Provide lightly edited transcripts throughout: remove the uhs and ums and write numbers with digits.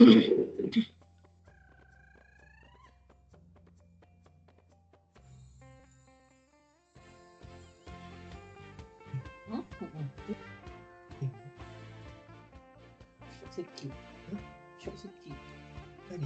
書籍。書籍。何？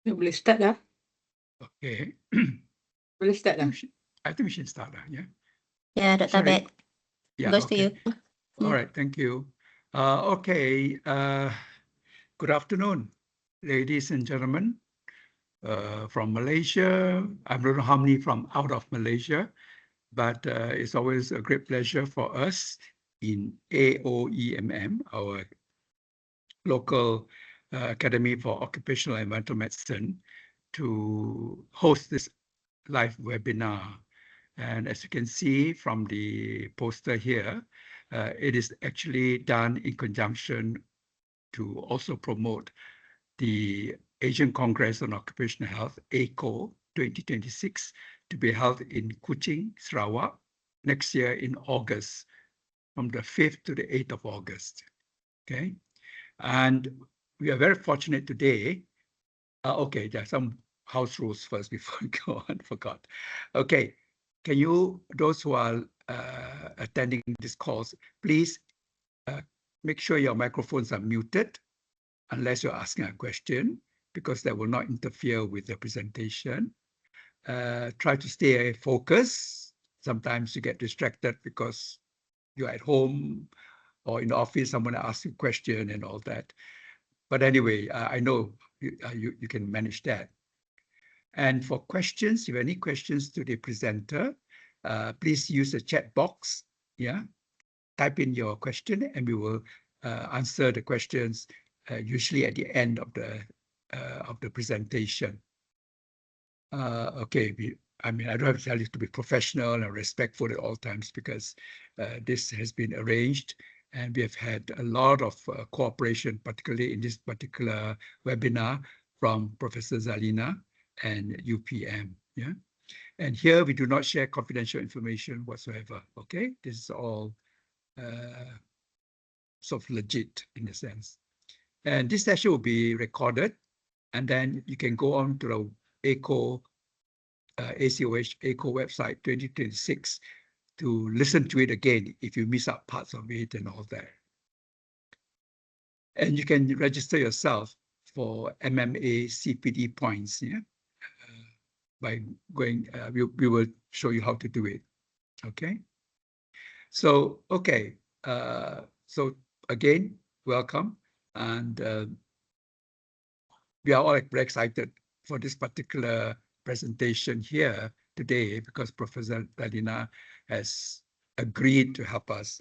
Boleh start dah? Okay. Boleh start dah? I think we should start now, yeah? Yeah, Dr. Sorry. Abed. Yeah, Goes to okay. you. All right, thank you. Okay, good afternoon, ladies and gentlemen. From Malaysia, I don't know how many from out of Malaysia, but it's always a great pleasure for us in AOEMM, our local Academy for Occupational and Environmental Medicine, to host this live webinar. And as you can see from the poster here, it is actually done in conjunction to also promote the Asian Congress on Occupational Health, ACO 2026, to be held in Kuching, Sarawak, next year in August, from the 5th to the 8th of August. Okay, and we are very fortunate today. Okay, there are some house rules first before we go on, forgot. Okay, can you, those who are attending this course, please make sure your microphones are muted unless you're asking a question, because that will not interfere with the presentation. Try to stay focused. Sometimes you get distracted because you're at home or in the office, someone asks you a question and all that. But anyway, I know you can manage that. And for questions, if you have any questions to the presenter, please use the chat box. Yeah, type in your question and we will answer the questions usually at the end of the presentation. Okay, I mean, I don't have to tell you to be professional and respectful at all times, because this has been arranged and we have had a lot of cooperation, particularly in this particular webinar, from Professor Zalina and UPM. Yeah, and here we do not share confidential information whatsoever. Okay, this is all sort of legit in a sense. And this session will be recorded, and then you can go on to the ACO, ACOH ACO website 2026 to listen to it again if you miss out parts of it and all that. And you can register yourself for MMA CPD points, yeah, by going, we will show you how to do it. Okay. So, okay. So again, welcome. And we are all very excited for this particular presentation here today, because Professor Zalina has agreed to help us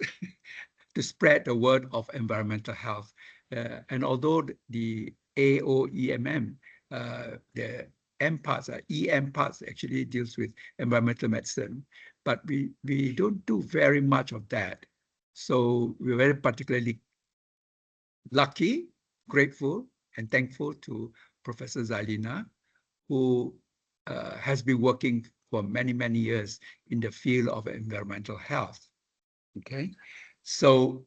to spread the word of environmental health. And although the AOEMM, the M parts, EM parts actually deals with environmental medicine, but we don't do very much of that. So we're very particularly lucky, grateful, and thankful to Professor Zalina, who has been working for many, many years in the field of environmental health. Okay, so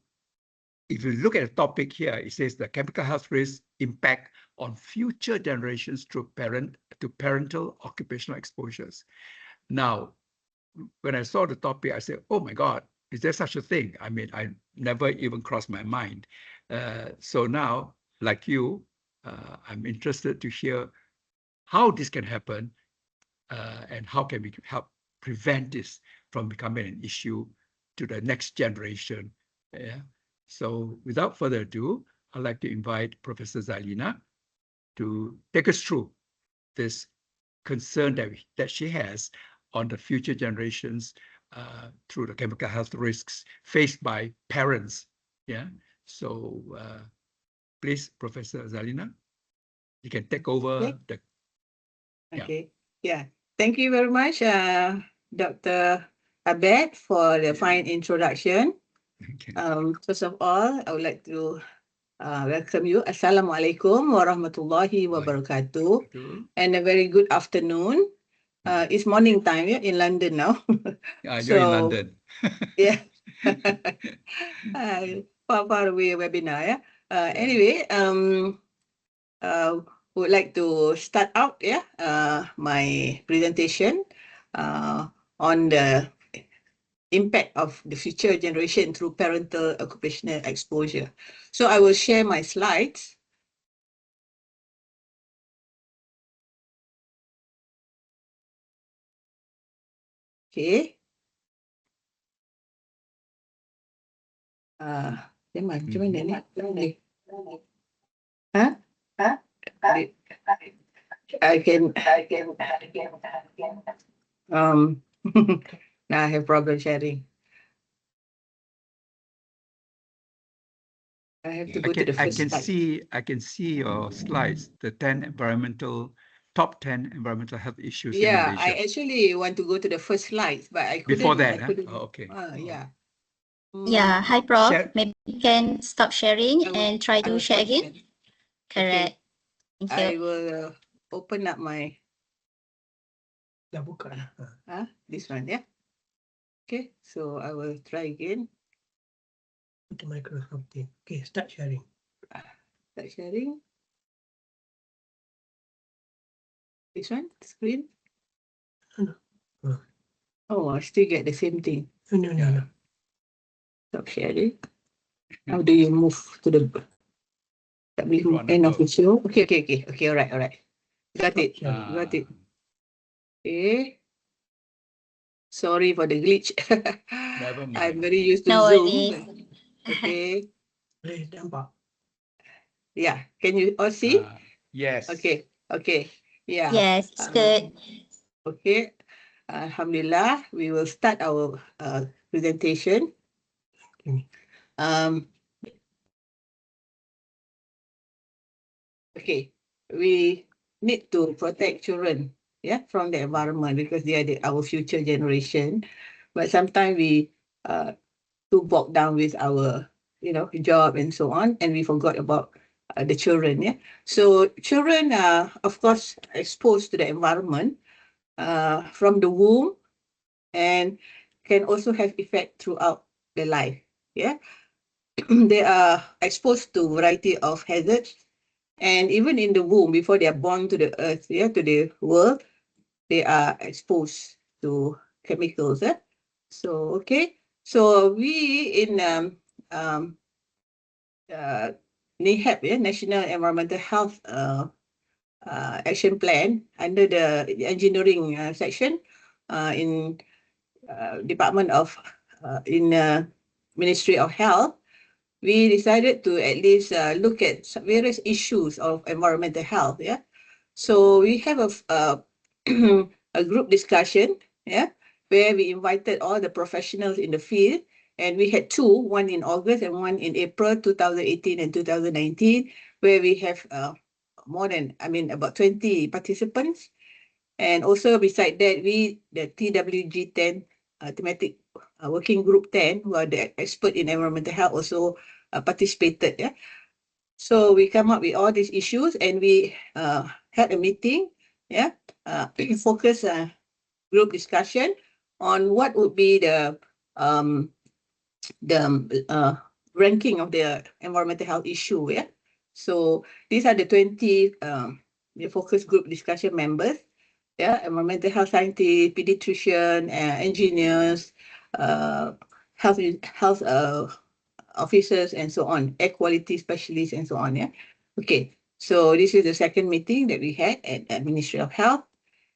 if you look at the topic here, it says the chemical health risk impact on future generations through parental occupational exposures. Now, when I saw the topic, I said, oh my God, is there such a thing? I mean, I never even crossed my mind. So now, like you, I'm interested to hear how this can happen and how can we help prevent this from becoming an issue to the next generation. Yeah. So without further ado, I'd like to invite Professor Zalina to take us through this concern that she has on the future generations through the chemical health risks faced by parents. Yeah. So please, Professor Zalina, you can take over. Okay. Okay. Yeah. Thank you very much, Dr. Abed, for the fine introduction. Okay. First of all, I would like to welcome you. Assalamualaikum warahmatullahi wabarakatuh. And a very good afternoon. It's morning time, yeah, in London now. You're in London. Yeah. Far away webinar, yeah. Anyway, would like to start out, yeah, my presentation on the impact of the future generation through parental occupational exposure. So I will share my slides. Okay. Macam mana ni? Huh? I can. Now I have problem sharing. I have to go to the first slide. I can see your slides, the top 10 environmental health issues in Yeah, Malaysia. I actually want to go to the first slides, but I couldn't. Before that, I couldn't. Oh, okay. Yeah. Yeah, hi Prof. Share- Maybe you can stop sharing I will- and try I to will share stop again. sharing. Correct. Thank you. I will open up my Dah buka dah. this one, yeah. Okay, so I will try again. Okay, Microsoft Teams. Okay, start sharing. Start sharing. This one, screen. No. Oh, I still get the same thing. No. Stop sharing. How do you move to the end of the show? Okay. All right. Got it. Got it. Okay. Sorry for the glitch. Never mind. I'm very used to No Zoom. worries. Okay. Boleh nampak? Yeah. Can you all see? Yes. Okay. Yeah. Yes, it's good. Okay. Alhamdulillah, we will start our presentation. Okay. Okay. We need to protect children, from the environment because they are our future generation. But sometimes we too bogged down with our, job and so on, and we forgot about the children. Yeah. So children are, of course, exposed to the environment from the womb, and can also have effect throughout their life. Yeah. They are exposed to a variety of hazards, and even in the womb, before they are born to the earth, to the world, they are exposed to chemicals. So we in NEHAP, National Environmental Health Action Plan, under the engineering section in Department of Ministry of Health, we decided to at least look at various issues of environmental health. Yeah. So we have a group discussion, where we invited all the professionals in the field, and we had two, one in August and one in April 2018 and 2019, where we have about 20 participants. And also beside that, the TWG 10 thematic working group 10, who are the expert in environmental health, also participated. Yeah. So we come up with all these issues, and we had a meeting, focus group discussion on what would be the ranking of the environmental health issue. Yeah. So these are the 20 the focus group discussion members. Yeah, environmental health scientists, pediatrician, engineers, health officers, and so on, air quality specialists, and so on. Yeah. Okay. So this is the second meeting that we had at Ministry of Health,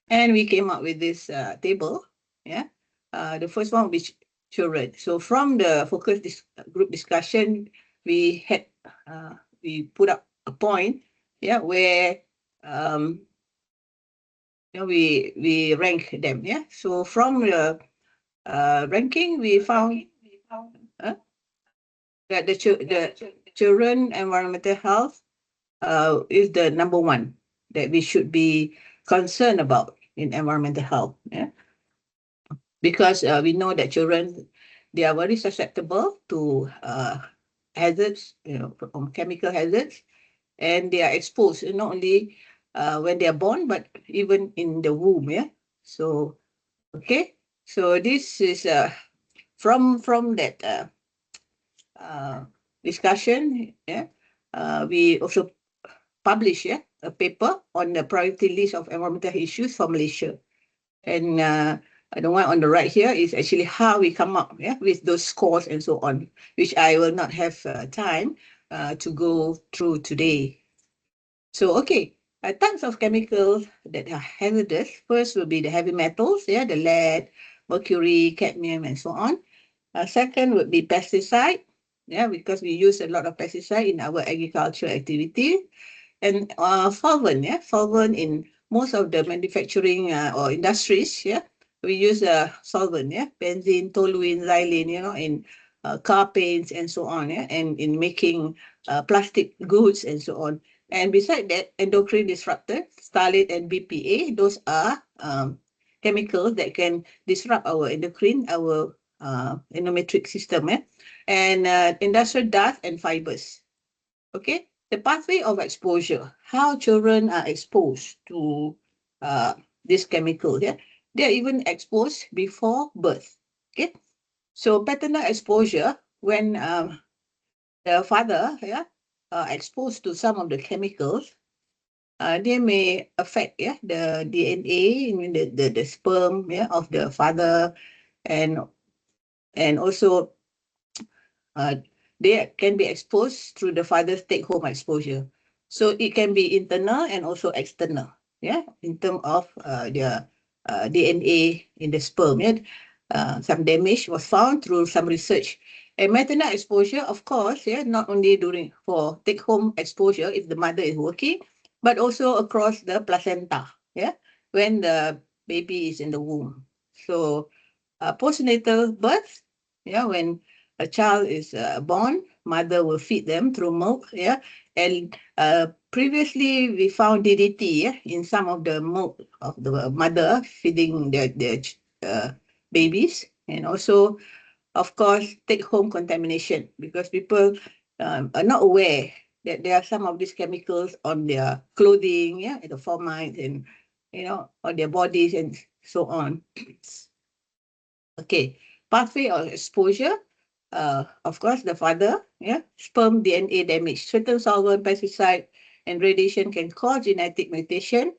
and we came up with this table. Yeah. The first one was children. So from the focus group discussion, we had we put up a point, where we rank them. Yeah. So from the ranking, we found that the children environmental health is the number one that we should be concerned about in environmental health. Yeah. Because we know that children, they are very susceptible to hazards, from chemical hazards, and they are exposed not only when they are born, but even in the womb. Yeah. So okay. So this is from that discussion. Yeah. We also publish a paper on the priority list of environmental issues for Malaysia, and the one on the right here is actually how we come up with those scores and so on, which I will not have time to go through today. So okay, types of chemicals that are hazardous. First will be the heavy metals, the lead, mercury, cadmium, and so on. Second would be pesticide, because we use a lot of pesticide in our agricultural activity. And solvent, solvent in most of the manufacturing or industries, we use solvent, benzene, toluene, xylene, in car paints and so on, and in making plastic goods and so on. And beside that, endocrine disruptor, phthalate and BPA, those are chemicals that can disrupt our endocrine, our endometric system, and industrial dust and fibers. Okay, the pathway of exposure, how children are exposed to this chemical. They are even exposed before birth. Okay, so paternal exposure, when the father exposed to some of the chemicals, they may affect the DNA, the sperm of the father, and also they can be exposed through the father's take-home exposure. So it can be internal and also external, in terms of their DNA in the sperm. Some damage was found through some research. And maternal exposure, of course, not only for take-home exposure if the mother is working, but also across the placenta, when the baby is in the womb. So postnatal birth, when a child is born, mother will feed them through milk, and previously we found DDT in some of the milk of the mother feeding their babies, and also, of course, take-home contamination, because people are not aware that there are some of these chemicals on their clothing, the formites, and on their bodies and so on. Okay, pathway of exposure. Of course, the father, sperm DNA damage. Certain solvent, pesticide, and radiation can cause genetic mutation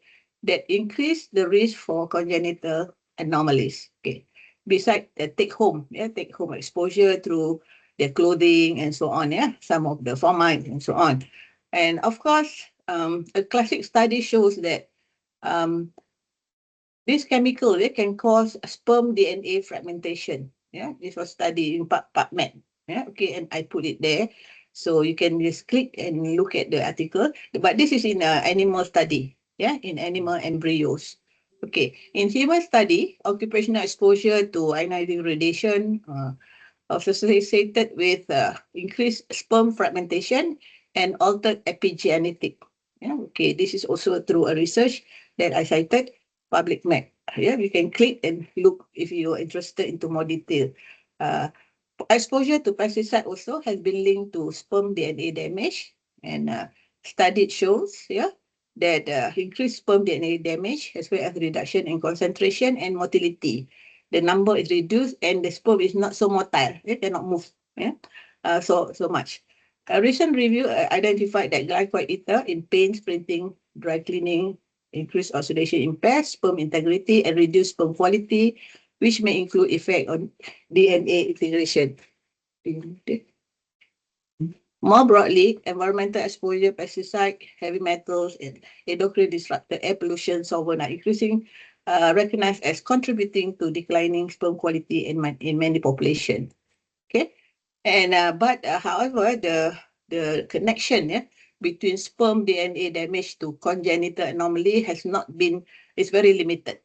that increase the risk for congenital anomalies. Okay, besides the take-home exposure through their clothing and so on, some of the formites and so on. And of course, a classic study shows that this chemical can cause sperm DNA fragmentation. This was studied in PubMed. Okay, and I put it there, so you can just click and look at the article. But this is in an animal study. In animal embryos. Okay, in human study, occupational exposure to ionizing radiation associated with increased sperm fragmentation and altered epigenetic. Okay, this is also through a research that I cited. PubMed. You can click and look if you're interested into more detail. Exposure to pesticide also has been linked to sperm DNA damage, and study shows that increased sperm DNA damage as well as reduction in concentration and motility. The number is reduced and the sperm is not so motile. It cannot move so much. A recent review identified that glycol ether in paint, printing, dry cleaning, increased oxidation impairs sperm integrity and reduced sperm quality, which may include effect on DNA integration. More broadly, environmental exposure, pesticide, heavy metals, and endocrine disruptor, air pollution, solvent are increasing, recognized as contributing to declining sperm quality in many populations. Okay, and however, the connection between sperm DNA damage to congenital anomaly is very limited.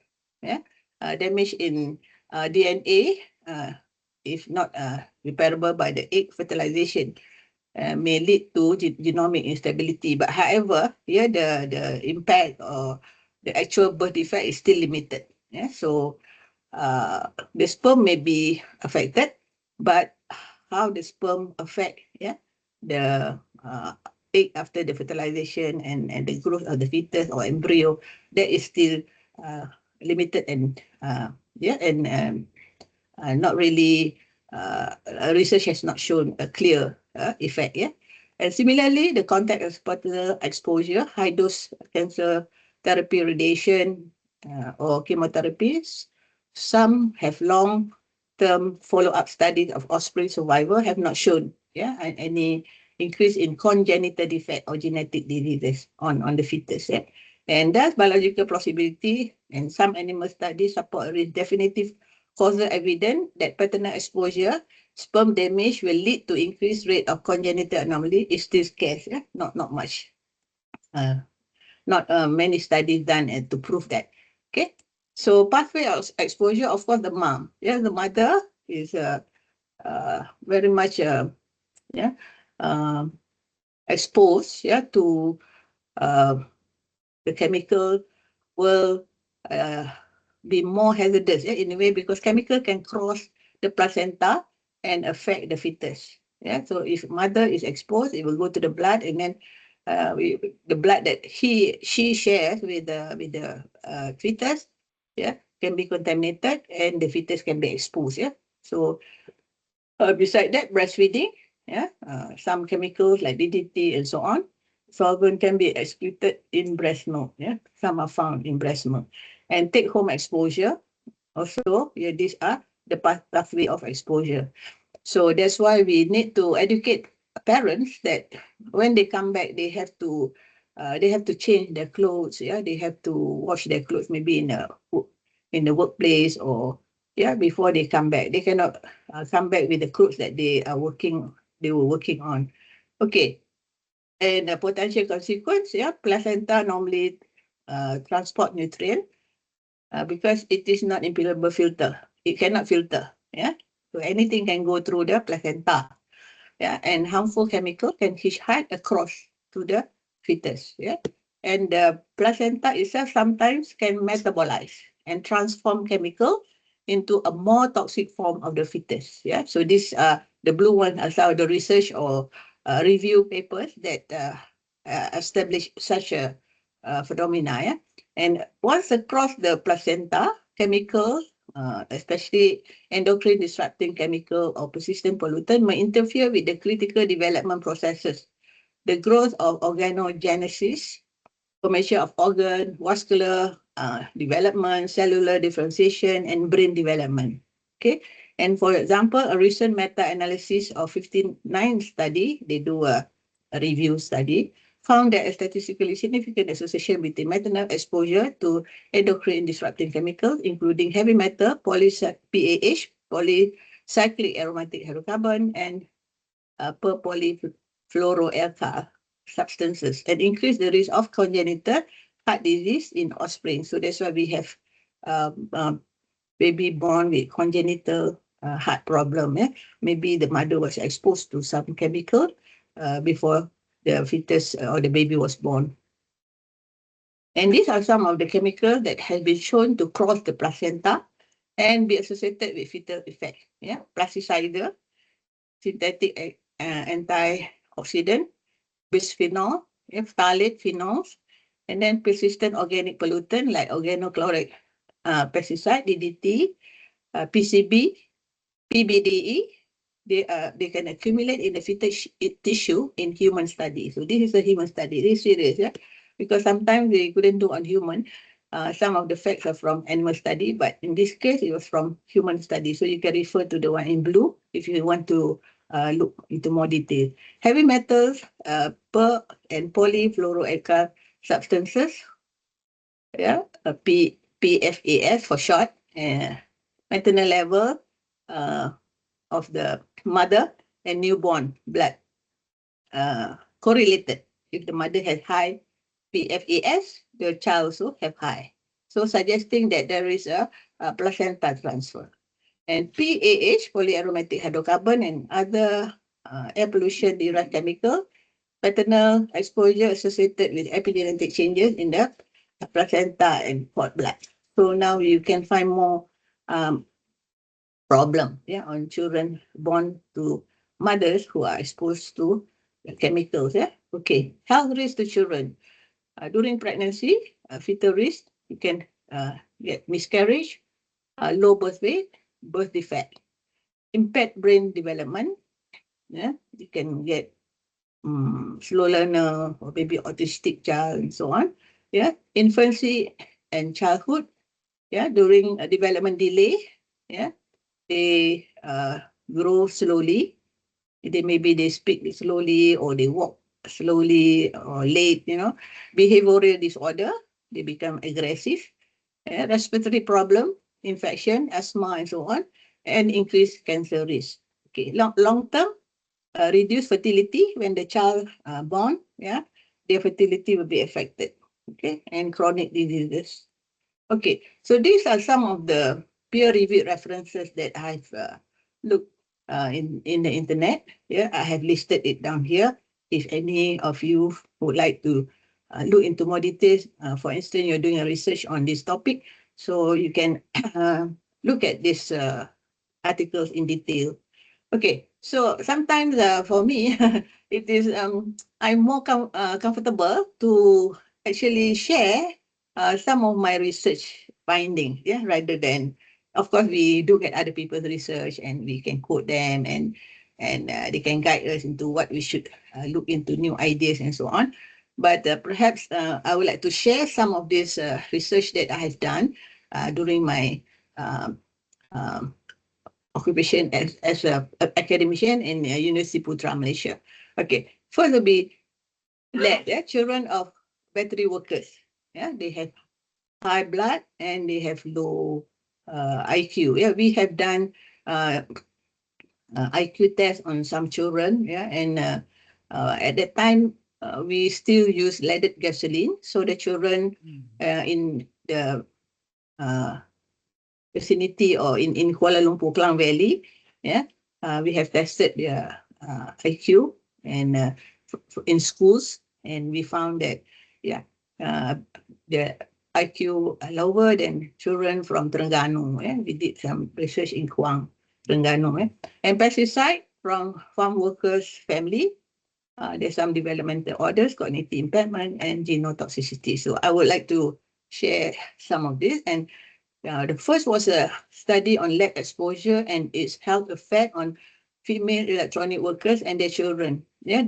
Damage in DNA, if not repairable by the egg fertilization, may lead to genomic instability. But however, the impact or the actual birth defect is still limited. So the sperm may be affected, but how the sperm affect the egg after the fertilization and the growth of the fetus or embryo, that is still limited and not really research has not shown a clear effect. And similarly, the contact exposure, high dose cancer therapy, radiation or chemotherapies, some have long-term follow-up studies of offspring survival have not shown any increase in congenital defect or genetic diseases on the fetus. And thus biological plausibility and some animal studies support a definitive causal evidence that paternal exposure, sperm damage will lead to increased rate of congenital anomaly is still scarce. Yeah? Not much. Not many studies done to prove that. Okay. So pathway of exposure, of course, the mom. Yeah, the mother is very much exposed, yeah, to the chemical will be more hazardous, yeah, in a way, because chemical can cross the placenta and affect the fetus. Yeah, so if mother is exposed, it will go to the blood, and then the blood that she shares with the fetus, yeah, can be contaminated, and the fetus can be exposed. Yeah, so beside that, breastfeeding, yeah, some chemicals like DDT and so on, solvent can be excreted in breast milk. Yeah, some are found in breast milk, and take-home exposure. Also, yeah, these are the pathway of exposure. So that's why we need to educate parents that when they come back, they have to change their clothes. Yeah, they have to wash their clothes maybe in the workplace, or yeah, before they come back. They cannot come back with the clothes that they were working on. Okay, and the potential consequence, yeah, placenta normally transport nutrient because it is not impenetrable filter. It cannot filter. Yeah, so anything can go through the placenta. Yeah, and harmful chemical can hitchhike across to the fetus. Yeah, and the placenta itself sometimes can metabolize and transform chemical into a more toxic form of the fetus. Yeah, so this the blue one are some of the research or review papers that establish such a phenomena. Yeah, and once across the placenta, chemical, especially endocrine disrupting chemical or persistent pollutant, may interfere with the critical development processes, the growth of organogenesis, formation of organ, vascular development, cellular differentiation, and brain development. Okay, and for example, a recent meta-analysis of 59 study, they do a review study, found that a statistically significant association between maternal exposure to endocrine disrupting chemicals, including heavy metal, PAH, polycyclic aromatic hydrocarbon, and polyfluoroalkyl substances, and increase the risk of congenital heart disease in offspring. So that's why we have baby born with congenital heart problem. Yeah? Maybe the mother was exposed to some chemical before the fetus or the baby was born. And these are some of the chemicals that have been shown to cross the placenta and be associated with fetal effect. Yeah, plasticizer, synthetic antioxidant, bisphenol, phthalate phenols, and then persistent organic pollutant like organochloric pesticide, DDT, PCB, PBDE. They can accumulate in the fetal tissue in human study. So this is a human study. This is serious, yeah, because sometimes they couldn't do on human. Some of the facts are from animal study, but in this case, it was from human study. So you can refer to the one in blue if you want to look into more detail. Heavy metals, per and polyfluoroalkyl substances, yeah, PFAS for short, maternal level of the mother and newborn blood correlated. If the mother has high PFAS, the child also have high. So suggesting that there is a placenta transfer. And PAH, polyaromatic hydrocarbon, and other air pollution derived chemical, paternal exposure associated with epigenetic changes in the placenta and cord blood. So now you can find more problem, yeah, on children born to mothers who are exposed to the chemicals. Yeah, okay. Health risk to children during pregnancy, fetal risk. You can get miscarriage, low birth weight, birth defect, impaired brain development. Yeah, you can get slow learner or maybe autistic child and so on. Yeah, infancy and childhood. Yeah, during a development delay. Yeah, they grow slowly. Maybe they speak slowly, or they walk slowly, or late. Behavioral disorder. They become aggressive. Respiratory problem. infection, asthma, and so on, and increase cancer risk. Okay, long term, reduce fertility when the child born. Yeah, their fertility will be affected. Okay, and chronic diseases. Okay, so these are some of the peer-reviewed references that I've looked in the internet. Yeah, I have listed it down here. If any of you would like to look into more details, for instance, you're doing a research on this topic, so you can look at these articles in detail. Okay, so sometimes for me, it is I'm more comfortable to actually share some of my research findings, yeah, rather than, of course, we do get other people's research and we can quote them and they can guide us into what we should look into, new ideas and so on. But perhaps I would like to share some of this research that I have done during my occupation as a academician in University Putra, Malaysia. Okay, first will be children of factory workers. Yeah, they have high blood and they have low IQ. Yeah, we have done IQ test on some children. Yeah, and at that time we still use leaded gasoline, so the children in the vicinity or in Kuala Lumpur, Klang Valley, yeah, we have tested their IQ and in schools, and we found that, yeah, the IQ are lower than children from Terengganu. Yeah? We did some research in Kuang, Terengganu. Yeah? And pesticide from farm workers' family. There's some developmental orders, cognitive impairment, and genotoxicity. So I would like to share some of this. And the first was a study on lead exposure and its health effect on female electronic workers and their children. Yeah,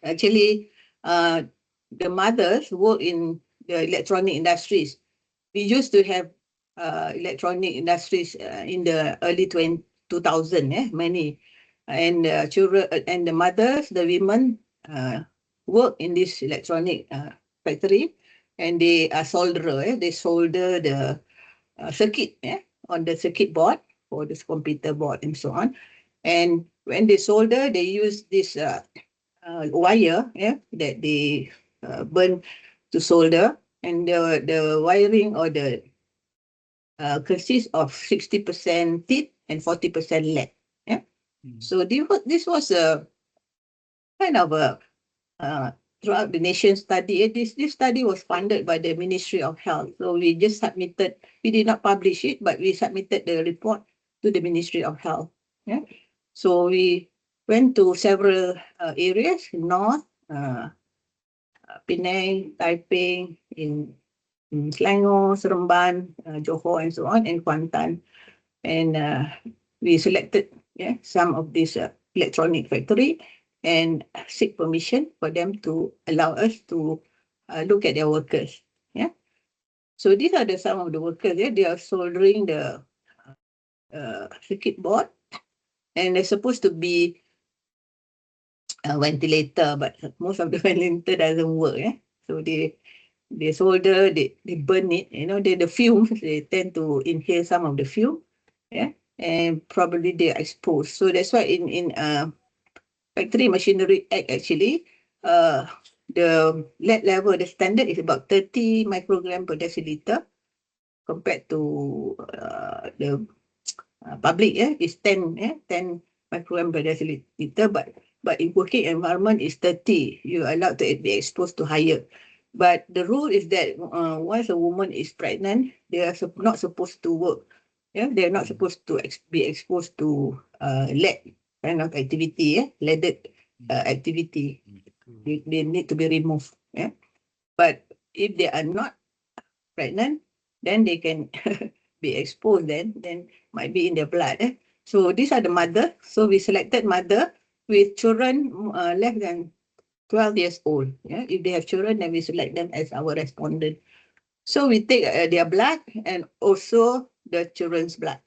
actually, the mothers work in the electronic industries. We used to have electronic industries in the early 2000, many, and children and the mothers, the women, work in this electronic factory, and they are solderer. They solder the circuit on the circuit board for this computer board and so on. And when they solder, they use this wire that they burn to solder, and the wiring or the consists of 60% tin and 40% lead. Yeah. So this was a kind of a throughout the nation study. This study was funded by the Ministry of Health. So we just submitted, we did not publish it, but we submitted the report to the Ministry of Health. Yeah. So we went to several areas, North, Penang, Taiping, in Selangor, Seremban, Johor, and so on, and Kuantan. And we selected some of these electronic factory and seek permission for them to allow us to look at their workers. Yeah. So these are some of the workers. Yeah, they are soldering the circuit board, and they're supposed to be a ventilator, but most of the ventilator doesn't work. Yeah. So they solder, they burn it. You know, the fumes, they tend to inhale some of the fume. Yeah. And probably they're exposed. So that's why in Factory Machinery Act, actually, the lead level, the standard is about 30 microgram per deciliter, compared to the public, is 10 microgram per deciliter, but in working environment is 30. You're allowed to be exposed to higher. But the rule is that once a woman is pregnant, they are not supposed to work. Yeah, they're not supposed to be exposed to lead kind of activity, leaded activity. They need to be removed. Yeah, but if they are not pregnant, then they can be exposed. Then might be in their blood. So these are the mother. So we selected mother with children less than 12 years old. Yeah, if they have children, then we select them as our respondent. So we take their blood and also the children's blood.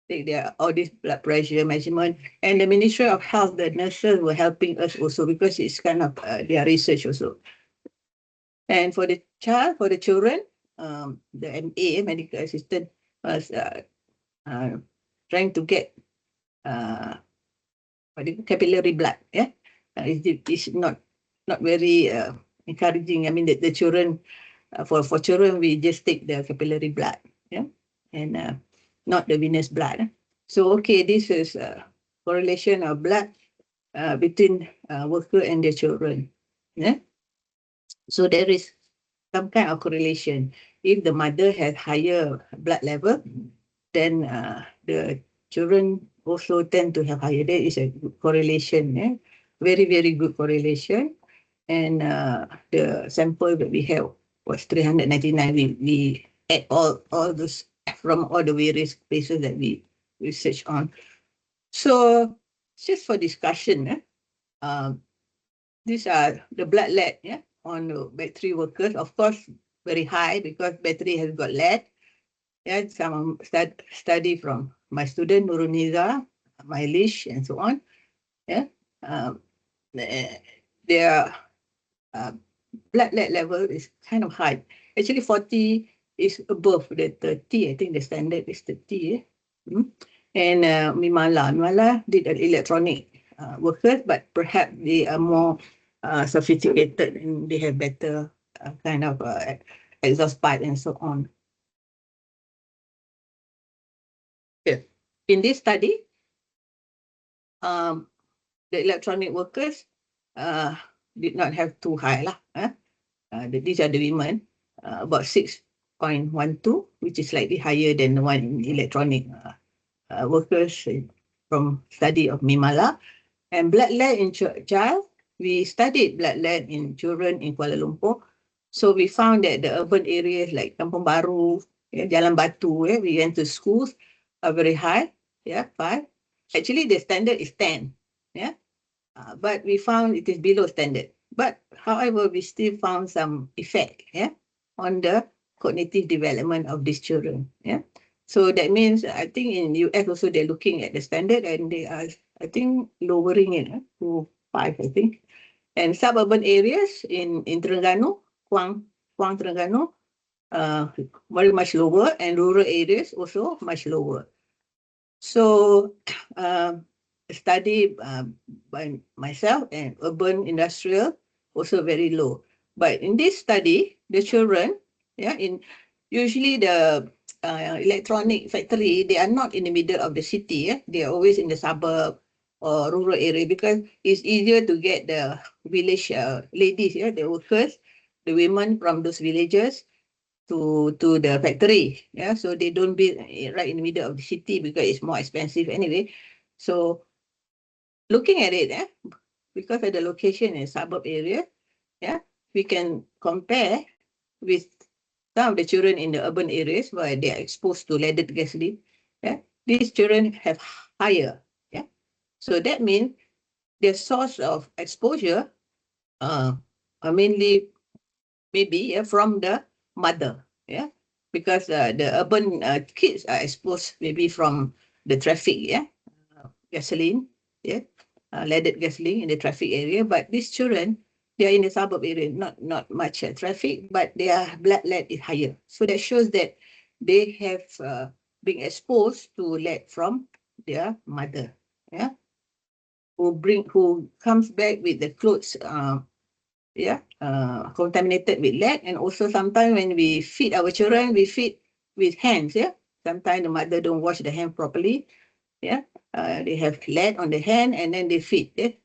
Take their all this blood pressure measurement, and the Ministry of Health, the nurses were helping us also, because it's kind of their research also. And for the child, for the children, the MA, medical assistant, was trying to get capillary blood. Yeah, it's not very encouraging. I mean, the children, for children, we just take the capillary blood, yeah, and not the venous blood. So okay, this is a correlation of blood between worker and their children. Yeah, so there is some kind of correlation. If the mother has higher blood level, then the children also tend to have higher. There is a good correlation, very, very good correlation. And the sample that we have was 399. We add all those from all the various places that we research on. So just for discussion, these are the blood lead, on the battery workers. Of course, very high because battery has got lead. Yeah, some study from my student Nuruniza, Mailish, and so on. Yeah, their blood lead level is kind of high. Actually, 40 is above the 30. I think the standard is 30. And Mimala did an electronic workers, but perhaps they are more sophisticated and they have better kind of exhaust pipe and so on. Yeah. In this study, the electronic workers did not have too high lah. These are the women, about 6.12, which is slightly higher than the one in electronic workers from study of Mimala. And blood lead in child, we studied blood lead in children in Kuala Lumpur. So we found that the urban areas like Kampung Baru, Jalan Batu, we went to schools, are very high, 5. Actually, the standard is 10, but we found it is below standard. But however, we still found some effect, on the cognitive development of these children, So that means, I think in US also they're looking at the standard and they are, I think, lowering it to 5, I think. And suburban areas in Terengganu, Kuang Terengganu, very much lower, and rural areas also much lower. So a study by myself and urban industrial also very low. But in this study, the children, usually the electronic factory, they are not in the middle of the city. They are always in the suburb or rural area because it's easier to get the village ladies, the workers, the women from those villages to the factory. So they don't be right in the middle of the city because it's more expensive anyway. So looking at it, because of the location in suburb area, we can compare with some of the children in the urban areas where they are exposed to leaded gasoline. These children have higher. So that means their source of exposure are mainly maybe from the mother. Because the urban kids are exposed maybe from the traffic, gasoline, leaded gasoline in the traffic area. But these children, they are in the suburb area, not much traffic, but their blood lead is higher. So that shows that they have been exposed to lead from their mother, who comes back with the clothes, contaminated with lead. And also sometimes when we feed our children, we feed with hands. Sometimes the mother don't wash the hand properly. They have lead on the hand and then they feed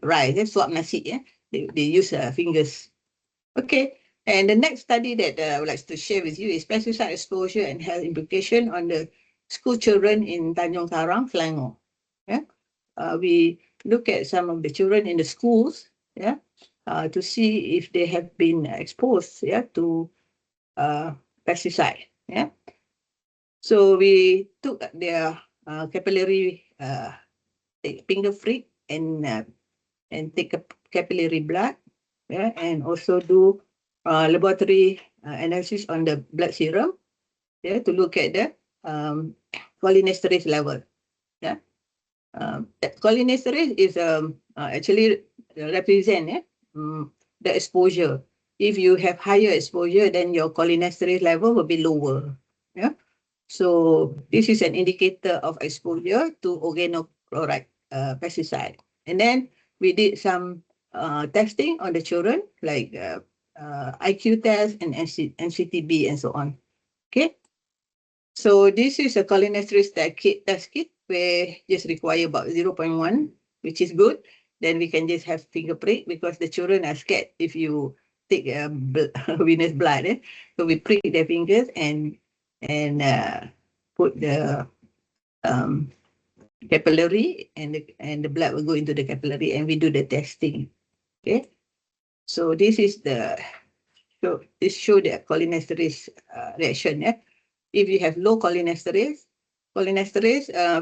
rice, swap nasi. They use fingers. Okay. And the next study that I would like to share with you is pesticide exposure and health implication on the school children in Tanjung Karang, Selangor. We look at some of the children in the schools, to see if they have been exposed, to pesticide. So we took their capillary finger prick and take a capillary blood, and also do laboratory analysis on the blood serum, to look at the cholinesterase level. Cholinesterase is actually represent the exposure. if you have higher exposure, then your cholinesterase level will be lower. Yeah. So this is an indicator of exposure to organochloride pesticide. And then we did some testing on the children, like IQ test and NCTB and so on. Okay. So this is a cholinesterase test kit where just require about 0.1, which is good. Then we can just have finger prick because the children are scared if you take venous blood. So we prick their fingers and put the capillary and the blood will go into the capillary and we do the testing. Okay. So this is the show the cholinesterase reaction. Yeah. If you have low cholinesterase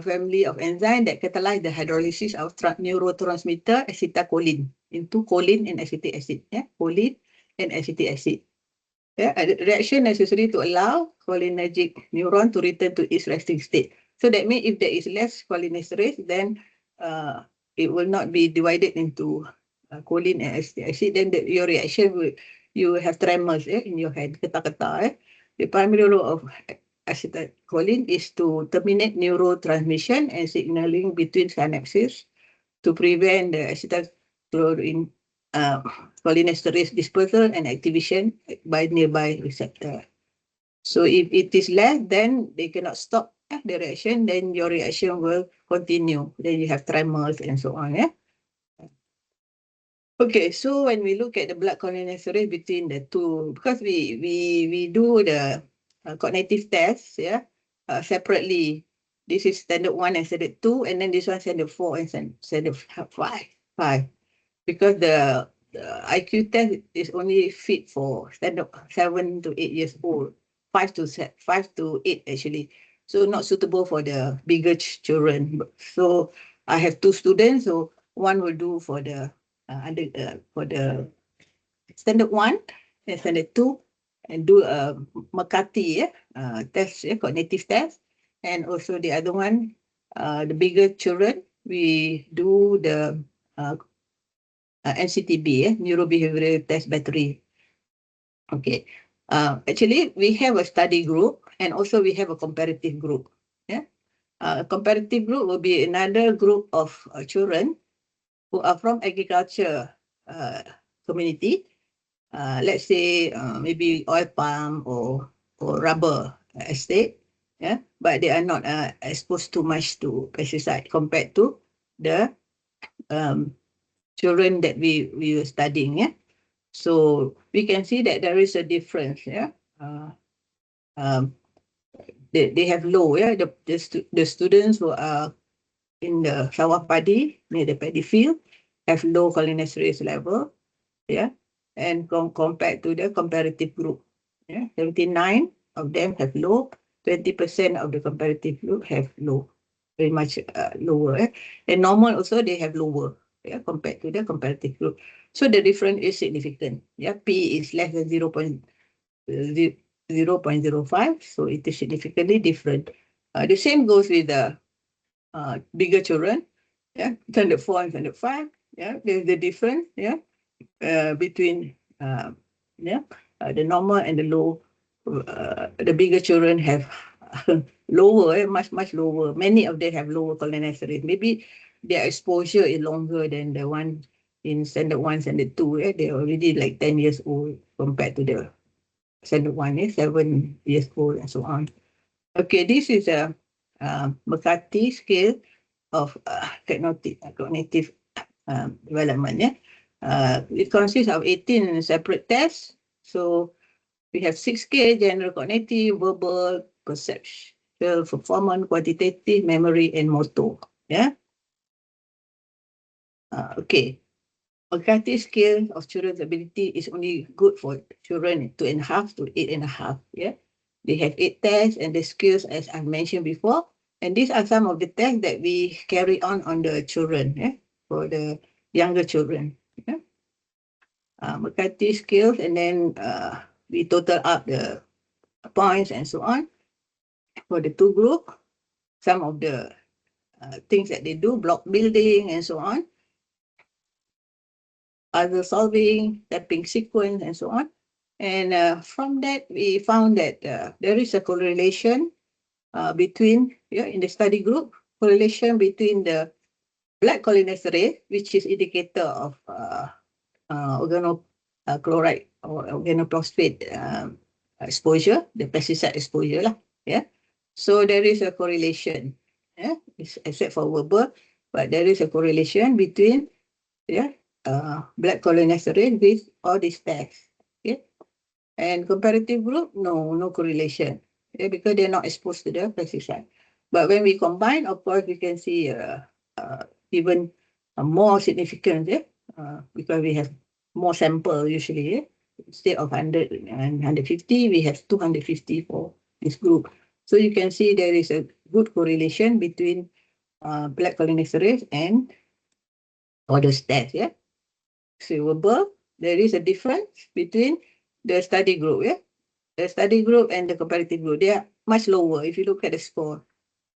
family of enzyme that catalyze the hydrolysis of neurotransmitter acetylcholine into choline and acetic acid. Yeah, choline and acetic acid. Yeah, a reaction necessary to allow cholinergic neuron to return to its resting state. So that means if there is less cholinesterase, then it will not be divided into choline and acetic acid. Then your reaction will, you have tremors in your head, keta-keta. The primary role of acetylcholine is to terminate neurotransmission and signaling between synapses to prevent the acetylcholine cholinesterase dispersal and activation by nearby receptor. So if it is less, then they cannot stop the reaction, then your reaction will continue. Then you have tremors and so on. Yeah. Okay, so when we look at the blood cholinesterase between the two, because we do the cognitive tests, yeah, separately. This is standard 1 and standard 2, and then this one standard 4 and standard 5. Because the IQ test is only fit for standard 7 to 8 years old, 5 to 8 actually. So not suitable for the bigger children. So I have 2 students, so one will do for the standard 1 and standard 2, and do a McCarthy test, cognitive test, and also the other one, the bigger children, we do the NCTB, neurobehavioral test battery. Okay. Actually, we have a study group and also we have a comparative group. Yeah. A comparative group will be another group of children who are from agriculture community. Let's say maybe oil palm or rubber estate. Yeah. But they are not exposed too much to pesticide compared to the children that we were studying. Yeah. So we can see that there is a difference. Yeah. They have low. Yeah. The students who are in the sawah padi near the paddy field have low cholinesterase level. Yeah. And compared to the comparative group. Yeah. 79 of them have low. 20% of the comparative group have low. Very much lower. And normal also they have lower. Yeah, compared to the comparative group. So the difference is significant. Yeah, P is less than 0.05, so it is significantly different. The same goes with the bigger children. Yeah, standard 4 and standard 5. Yeah, there's the difference. Yeah, between the normal and the low. The bigger children have lower, much lower. Many of them have lower cholinesterase. Maybe their exposure is longer than the one in standard 1, standard 2. They're already like 10 years old compared to the standard 1, 7 years old and so on. Okay, this is a McCarthy scale of cognitive development. It consists of 18 separate tests. So we have 6 scale: general cognitive, verbal, perceptual, performance, quantitative, memory, and motor. Yeah. Okay. McCarthy scale of children's ability is only good for children 2.5 to 8.5. Yeah. They have 8 tests and the skills as I mentioned before. And these are some of the tests that we carry on the children. Yeah. For the younger children. Yeah. McCarthy skills, and then we total up the points and so on for the 2 group. Some of the things that they do, block building and so on. puzzle solving, tapping sequence, and so on. And from that, we found that there is a correlation between, in the study group, correlation between the black cholinesterase, which is indicator of organochloride or organophosphate exposure, the pesticide exposure lah. Yeah. So there is a correlation, except for Weber, but there is a correlation between black cholinesterase with all these tests. Okay. And comparative group, no correlation. Because they're not exposed to the pesticide. But when we combine, of course, we can see even more significant, because we have more sample usually. Instead of 100 and 150, we have 250 for this group. So you can see there is a good correlation between black cholinesterase and all those tests. Yeah. So above, there is a difference between the study group. Yeah. The study group and the comparative group, they are much lower if you look at the score.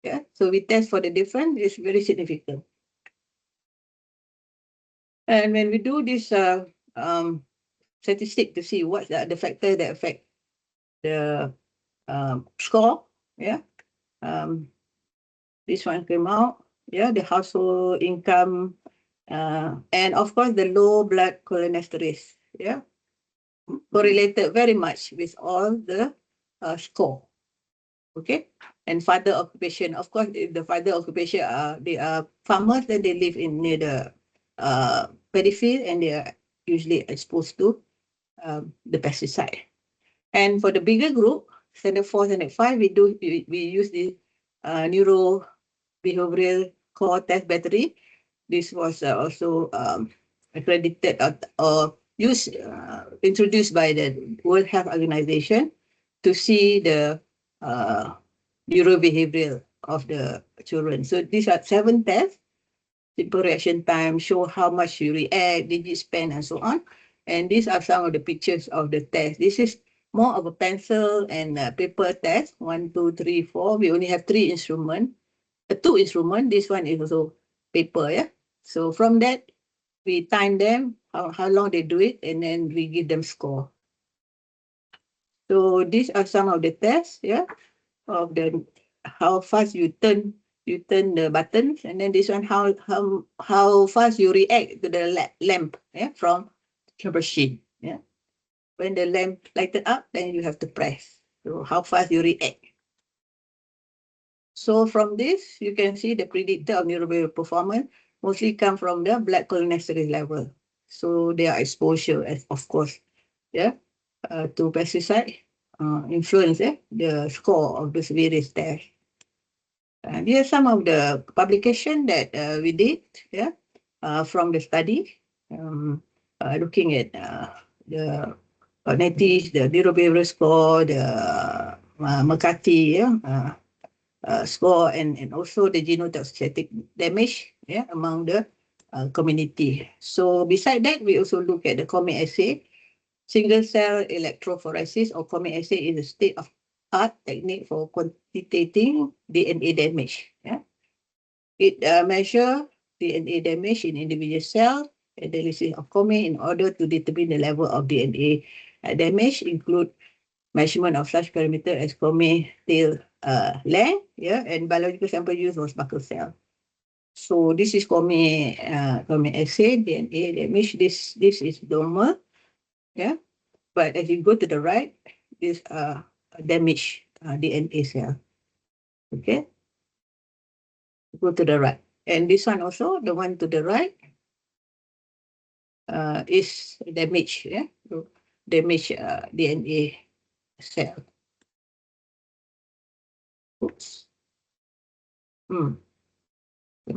Yeah. So we test for the difference, it's very significant. And when we do this statistic to see what's the factor that affect the score, this one came out, the household income, and of course the low blood cholinesterase, correlated very much with all the score. Okay, and father occupation, of course, if the father occupation they are farmers, then they live in near the paddy field, and they are usually exposed to the pesticide. And for the bigger group, standard 4, standard 5, we use the neurobehavioral core test battery. This was also accredited or introduced by the World Health Organization to see the neurobehavioral of the children. So these are 7 tests: simple reaction time, show how much you react, digit span, and so on. And these are some of the pictures of the test. This is more of a pencil and paper test. 1, 2, 3, 4. We only have 3 instruments. 2 instruments. This one is also paper. Yeah. So from that, we time them, how long they do it, and then we give them score. So these are some of the tests, of the how fast you turn the buttons, and then this one how fast you react to the lamp, from the machine. When the lamp lighted up, then you have to press. So how fast you react. So from this, you can see the predictor of neurobehavioral performance mostly come from the black cholinesterase level. So their exposure, of course, to pesticide influence the score of those various tests. And here are some of the publication that we did, from the study, looking at the cognitive, the neurobehavioral score, the McCarthy score, and also the genotoxic damage among the community. So beside that, we also look at the Comet assay. Single cell electrophoresis or Comet assay is a state-of-art technique for quantitating DNA damage. It measures DNA damage in individual cells, analysis of Comet in order to determine the level of DNA damage, include measurement of such parameters as Comet tail length, and biological sample use was buccal cell. So this is Comet assay, DNA damage. This is normal, but as you go to the right, this damage DNA cell. Okay, go to the right, and this one also, the one to the right, is damage, damage DNA cell. Oops. Come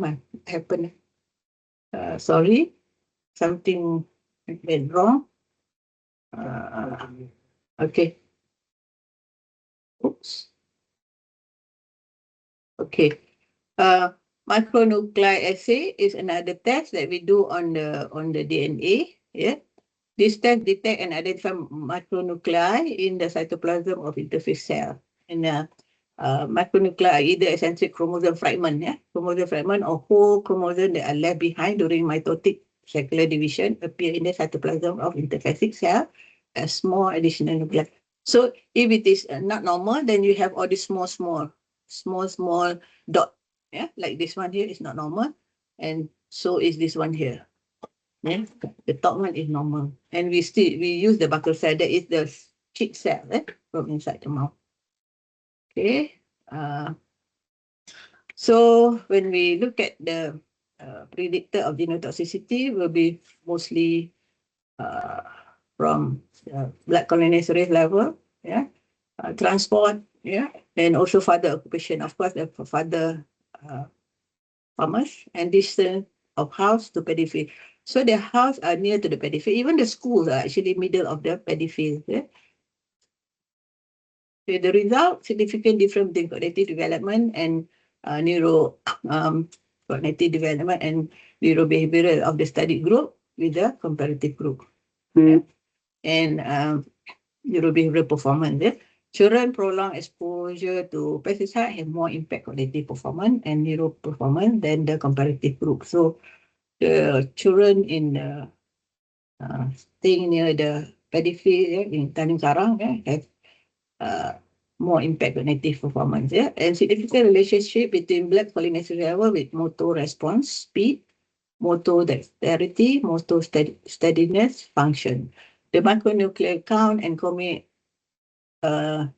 on, happened. Sorry, something went wrong. Okay. Oops. Okay. Micronuclide assay is another test that we do on the DNA. This test detect and identify micronuclei in the cytoplasm of interphase cell. And micronuclei are either eccentric chromosome fragment, chromosome fragment, or whole chromosome that are left behind during mitotic circular division appear in the cytoplasm of interphatic cell as small additional nuclei. So if it is not normal, then you have all these small dot. Yeah, like this one here is not normal, and so is this one here. Yeah, the top one is normal, and we use the buccal cell, that is the cheek cell from inside the mouth. Okay. So when we look at the predictor of genotoxicity, will be mostly from blood cholinesterase level, yeah, transport, yeah, and also father occupation. Of course, the father farmers and distance of house to pediphill. So the house are near to the pediphill. Even the schools are actually middle of the pediphill. Yeah? So the result, significant difference between cognitive development and cognitive development and neurobehavioral of the studied group with the comparative group. Yeah? And neurobehavioral performance. Yeah? Children prolonged exposure to pesticide have more impact cognitive performance and neuro performance than the comparative group. So the children in the staying near the pediphill in Tanjung Karang have more impact cognitive performance. Yeah? And significant relationship between blood cholinesterase level with motor response, speed, motor dexterity, motor steadiness, function. The micronuclear count and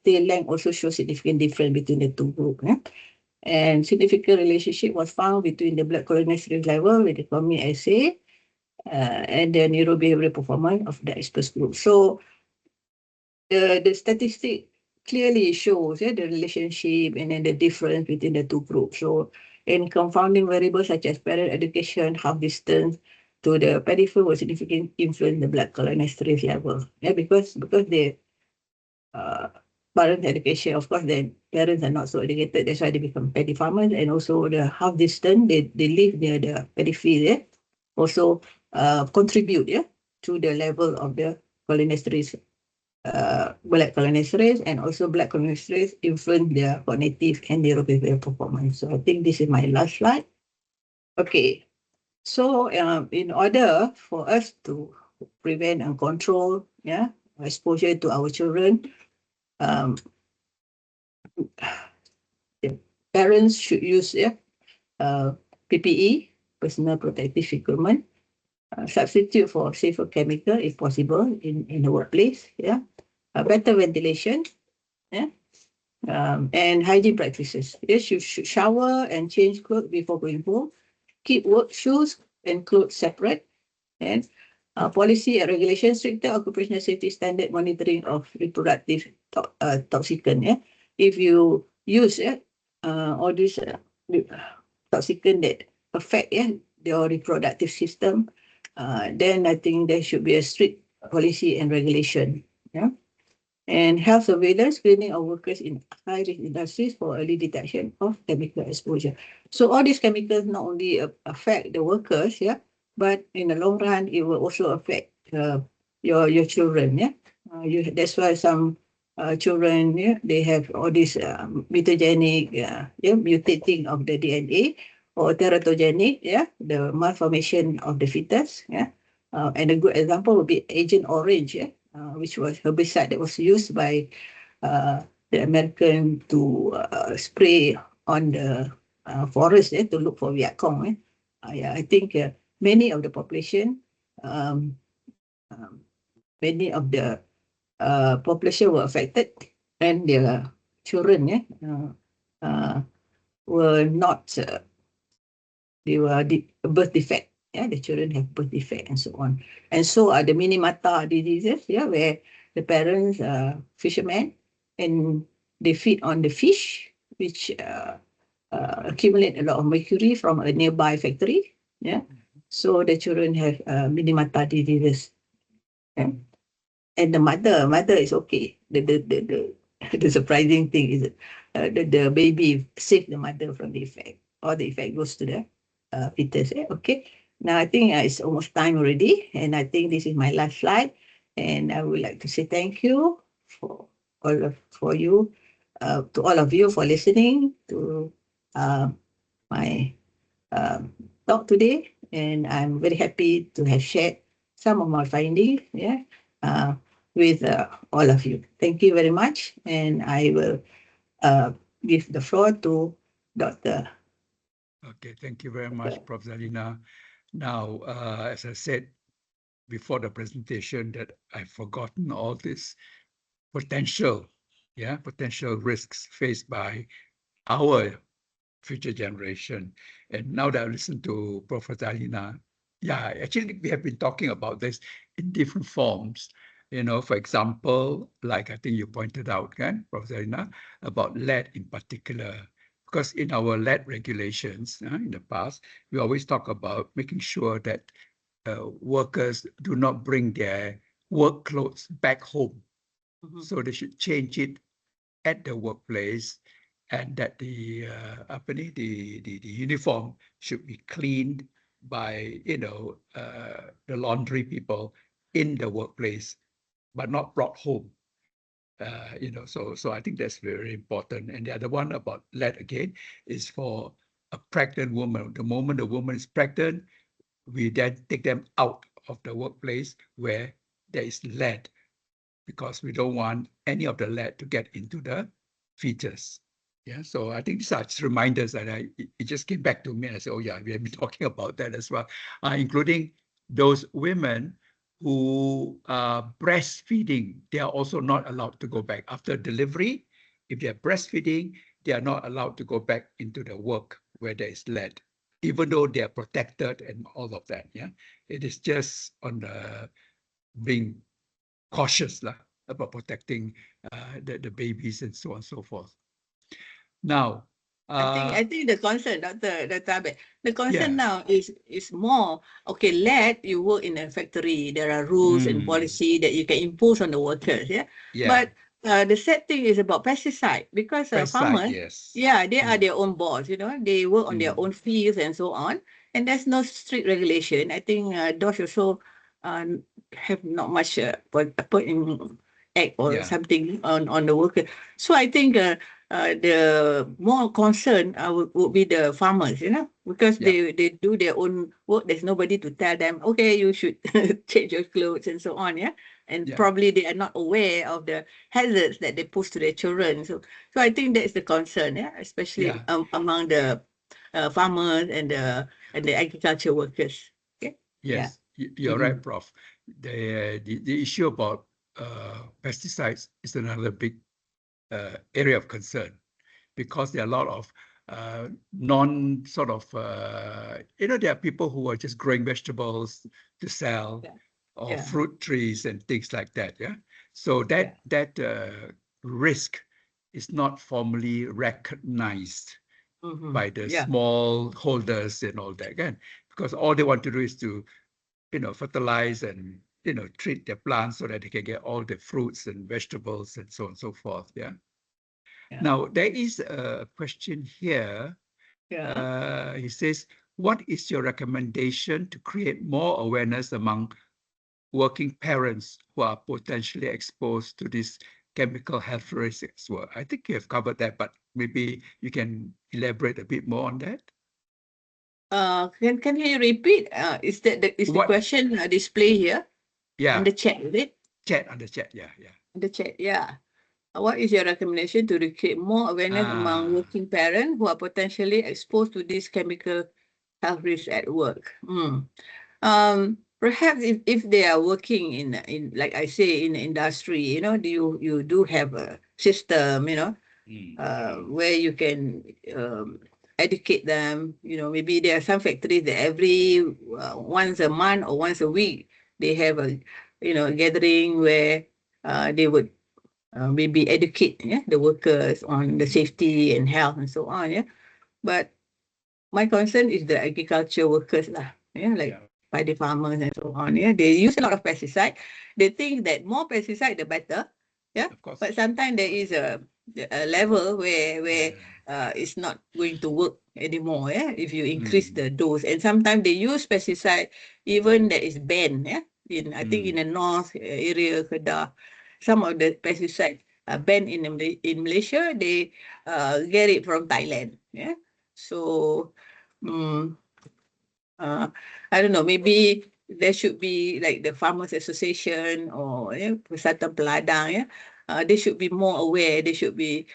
tail length also show significant difference between the two groups. Yeah? And significant relationship was found between the blood cholinesterase level with the Comet assay and the neurobehavioral performance of the exposed group. So the statistic clearly shows the relationship and then the difference between the two groups. So in confounding variables such as parent education, half distance to the pediphill will significantly influence the blood cholinesterase level. Yeah, because the parent education, of course, the parents are not so educated, that's why they become petty farmers, and also the half distance, they live near the pediphill, also contribute to the level of the cholinesterase, blood cholinesterase, and also blood cholinesterase influence their cognitive and neurobehavioral performance. So I think this is my last slide. Okay, so in order for us to prevent and control exposure to our children, the parents should use PPE, personal protective equipment, substitute for safer chemical if possible in the workplace, better ventilation, and hygiene practices. Yes, you should shower and change clothes before going home, keep work shoes and clothes separate, and policy and regulation, stricter occupational safety standard monitoring of reproductive toxicant. If you use all these toxicant that affect your reproductive system, then I think there should be a strict policy and regulation. And health surveillance, screening of workers in high-risk industries for early detection of chemical exposure. So all these chemicals not only affect the workers, but in the long run, it will also affect your children. That's why some children, they have all this mutagenic, mutating of the DNA, or teratogenic, the malformation of the fetus. And a good example would be Agent Orange, which was herbicide that was used by the American to spray on the forest to look for Viet Cong. I think many of the population, were affected, and their children were not, they were birth defect. The children have birth defect and so on. And so are the Minamata diseases, where the parents are fishermen and they feed on the fish, which accumulate a lot of mercury from a nearby factory. So the children have Minamata diseases. And the mother is okay. The surprising thing is the baby saved the mother from the effect. All the effect goes to the fetus. Okay. Now I think it's almost time already, and I think this is my last slide. And I would like to say thank you to all of you for listening to my talk today. and I'm very happy to have shared some of my findings, with all of you. Thank you very much, and I will give the floor to Dr. Okay, thank you very much, Prof. Zalina. Now, as I said before the presentation, that I've forgotten all this potential risks faced by our future generation. And now that I listen to Prof. Zalina, actually we have been talking about this in different forms. For example, like I think you pointed out, Prof. Zalina, about lead in particular. Because in our lead regulations in the past, we always talk about making sure that workers do not bring their work clothes back home. So they should change it at the workplace, and that the uniform should be cleaned by the laundry people in the workplace, but not brought home. So I think that's very important. And the other one about lead again is for a pregnant woman. The moment the woman is pregnant, we then take them out of the workplace where there is lead, because we don't want any of the lead to get into the fetus. So I think these are just reminders that it just came back to me, and I said, oh yeah, we have been talking about that as well, including those women who are breastfeeding. They are also not allowed to go back after delivery. If they are breastfeeding, they are not allowed to go back into the work where there is lead, even though they are protected and all of that. It is just on the being cautious about protecting the babies and so on and so forth. Now, I think the concern, Dr. Abed, the concern Yeah. now is more, okay, you work in a factory, there are rules and policy that you can impose on the workers, but the sad thing is about pesticide, because pesticide, farmers, yes. they are their own boss, they work on their own fields and so on, and there's no strict regulation. I think DOSH also have not much put in act or something on the worker. So I think the more concern would be the farmers, because they do their own work. There's nobody to tell them, okay, you should change your clothes and so on, and probably they are not aware of the hazards that they pose to their children. So I think that's the concern, especially among the farmers and the agriculture workers. Okay. Yes, you're right, Prof. The issue about pesticides is another big area of concern, because there are a lot of there are people who are just growing vegetables to sell, or fruit trees and things like that. So that risk is not formally recognized by the small holders and all that, again, because all they want to do is to fertilize and treat their plants so that they can get all the fruits and vegetables and so on and so forth. Now, there is a question here. He says, what is your recommendation to create more awareness among working parents who are potentially exposed to this chemical health risks as well? I think you have covered that, but maybe you can elaborate a bit more on that. Can you repeat? Is the question display here? On the chat, is it? On the chat, yeah. On the chat, yeah. What is your recommendation to create more awareness among working parents who are potentially exposed to these chemical health risks at work? Perhaps if they are working in like I say, in the industry, you do have a system, where you can educate them. Maybe there are some factories that every once a month or once a week they have a gathering where they would maybe educate the workers on the safety and health and so on. But my concern is the agriculture workers by the farmers and so on. They use a lot of pesticide. They think that more pesticide the better. Of course. But sometimes there is a level where it's not going to work anymore. If you increase the dose, and sometimes they use pesticide even that is banned. I think in the north area, Kedah, some of the pesticide are banned in Malaysia. They get it from Thailand. So I don't know, maybe there should be like the Farmers Association or Persatuan Peladang, they should be more aware. They should be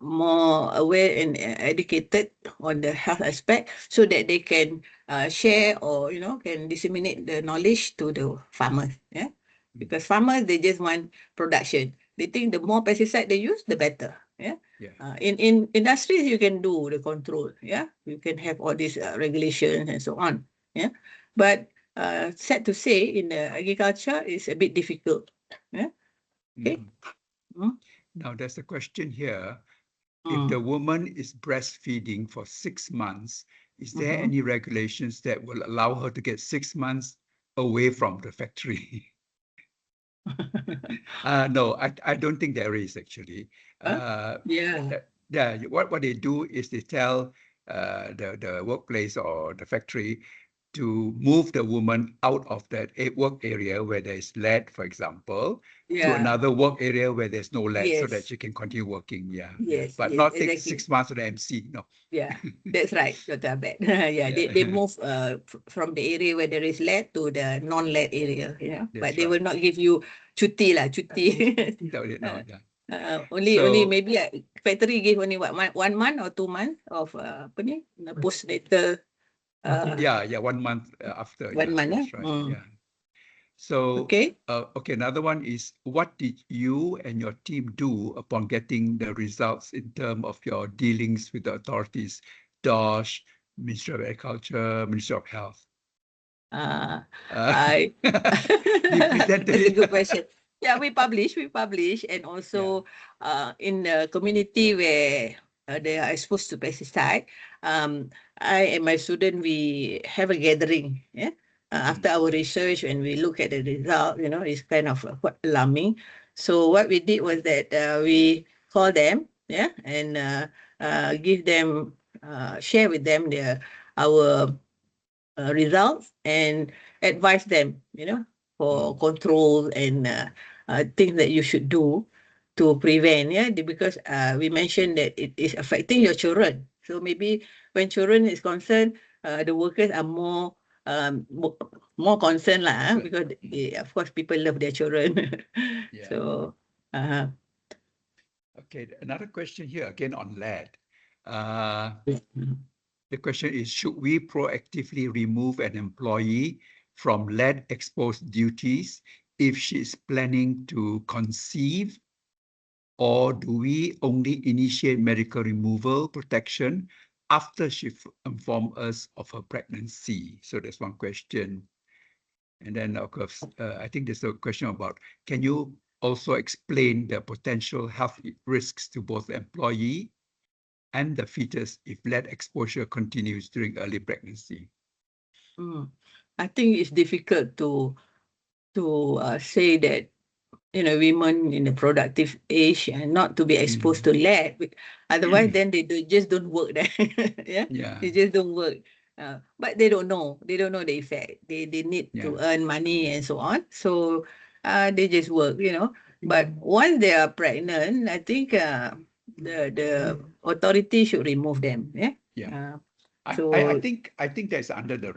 more aware and educated on the health aspect so that they can share or can disseminate the knowledge to the farmers. Yeah, because farmers, they just want production. They think the more pesticide they use, the better. Yeah. Yeah. In industries, you can do the control. Yeah, you can have all these regulations and so on. Yeah, but sad to say, in the agriculture, it's a bit difficult. Yeah. Okay. Mhm. Now there's a question here. If Mm. the woman is breastfeeding for 6 months, is there Mhm. any regulations that will allow her to get 6 months away from the factory? No, I don't think there is actually. Yeah. Yeah, what they do is they tell the workplace or the factory to move the woman out of that work area where there's lead, for example, to Yeah. another work area where there's no lead, so that Yes. she can continue working. Yeah, Yes. but Yes. not take Exactly. 6 months of the MC. No. Yeah, that's right, Dr. Abed. Yeah, they Yeah. move from the area where there is lead to the non-lead area, That's but they right. will not give you cuti. No, yeah. Only maybe factory give only what 1 month or 2 months of postnatal. Yeah, 1 month after. 1 Yeah, month. that's right. Yeah. So, Okay. okay, another one is, what did you and your team do upon getting the results in terms of your dealings with the authorities, DOSH, Ministry of Agriculture, Ministry of Health? I You presented That's a it. good question. Yeah, we publish, and also in the community where they are exposed to pesticide. I and my student, we have a gathering. Yeah, after our research, when we look at the result, it's kind of quite alarming. So what we did was that we call them, and give them, share with them our results and advise them, for control and things that you should do to prevent. Yeah, because we mentioned that it is affecting your children. So maybe when children is concerned, the workers are more more concerned lah, because of course people love their children. Yeah. So. Okay, another question here again on lead. The question is, should we proactively remove an employee from lead-exposed duties if she is planning to conceive, or do we only initiate medical removal protection after she informs us of her pregnancy? So that's one question. And then, of course, I think there's a question about, can you also explain the potential health risks to both the employee and the fetus if lead exposure continues during early pregnancy? I think it's difficult to say that women in the productive age and not to be exposed to lead. Otherwise, then they just don't work there. Yeah. They just don't work. But they don't know. They don't know the effect. They need to earn money and so on. So they just work. But once they are pregnant, I think the authority should remove them. Yeah. Yeah. So I think that's under the